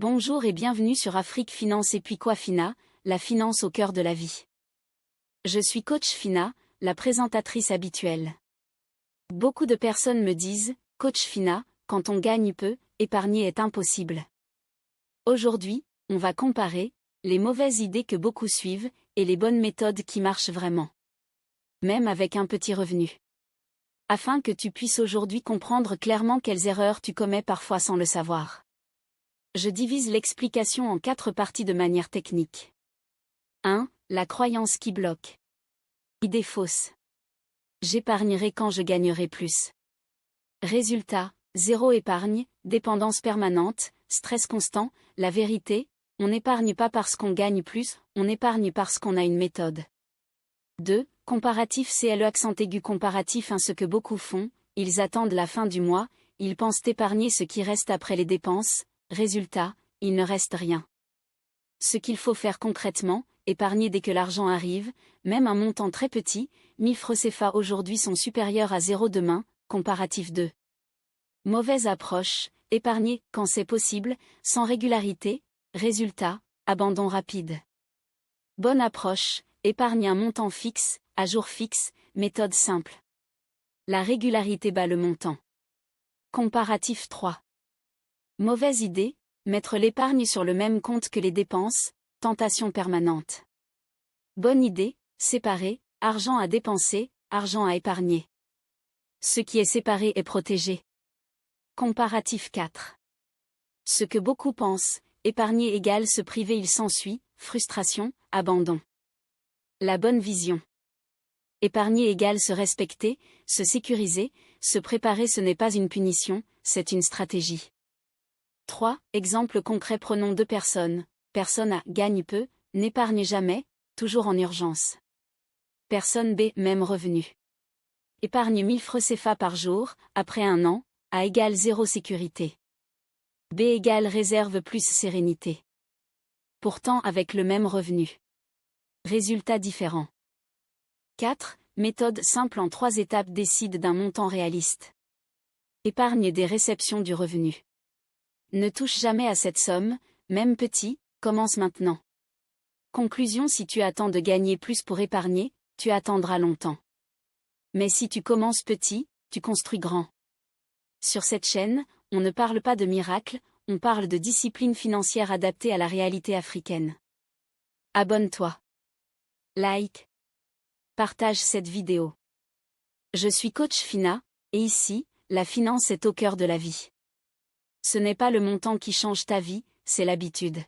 Bonjour et bienvenue sur Afrique Finance et puis quoi Fina, la finance au cœur de la vie. Je suis coach Fina, la présentatrice habituelle. Beaucoup de personnes me disent, coach Fina, quand on gagne peu, épargner est impossible. Aujourd'hui, on va comparer les mauvaises idées que beaucoup suivent et les bonnes méthodes qui marchent vraiment. Même avec un petit revenu. Afin que tu puisses aujourd'hui comprendre clairement quelles erreurs tu commets parfois sans le savoir. Je divise l'explication en 4 parties de manière technique. 1. La croyance qui bloque. Idée fausse. J'épargnerai quand je gagnerai plus. Résultat, zéro épargne, dépendance permanente, stress constant. La vérité, on n'épargne pas parce qu'on gagne plus, on épargne parce qu'on a une méthode. 2. Comparatif CLE accent aigu comparatif ce que beaucoup font, ils attendent la fin du mois, ils pensent épargner ce qui reste après les dépenses, résultat, il ne reste rien. Ce qu'il faut faire concrètement, épargner dès que l'argent arrive, même un montant très petit, 1000 francs CFA aujourd'hui sont supérieurs à 0 demain, comparatif 2. Mauvaise approche, épargner quand c'est possible, sans régularité, résultat, abandon rapide. Bonne approche, épargne un montant fixe, à jour fixe, méthode simple. La régularité bat le montant. Comparatif 3. Mauvaise idée, mettre l'épargne sur le même compte que les dépenses, tentation permanente. Bonne idée, séparer, argent à dépenser, argent à épargner. Ce qui est séparé est protégé. Comparatif 4. Ce que beaucoup pensent, épargner égale se priver il s'ensuit, frustration, abandon. La bonne vision. Épargner égale se respecter, se sécuriser, se préparer ce n'est pas une punition, c'est une stratégie. 3. Exemple concret prenons 2 personnes. Personne A gagne peu, n'épargne jamais, toujours en urgence. Personne B même revenu. Épargne 1000 francs CFA par jour, après un an, A égale 0 sécurité. B égale réserve plus sérénité. Pourtant avec le même revenu. Résultat différent. 4. Méthode simple en 3 étapes décide d'un montant réaliste. Épargne des réceptions du revenu. Ne touche jamais à cette somme, même petit, commence maintenant. Conclusion si tu attends de gagner plus pour épargner, tu attendras longtemps. Mais si tu commences petit, tu construis grand. Sur cette chaîne, on ne parle pas de miracle, on parle de discipline financière adaptée à la réalité africaine. Abonne-toi. Like. Partage cette vidéo. Je suis coach Fina, et ici, la finance est au cœur de la vie. Ce n'est pas le montant qui change ta vie, c'est l'habitude.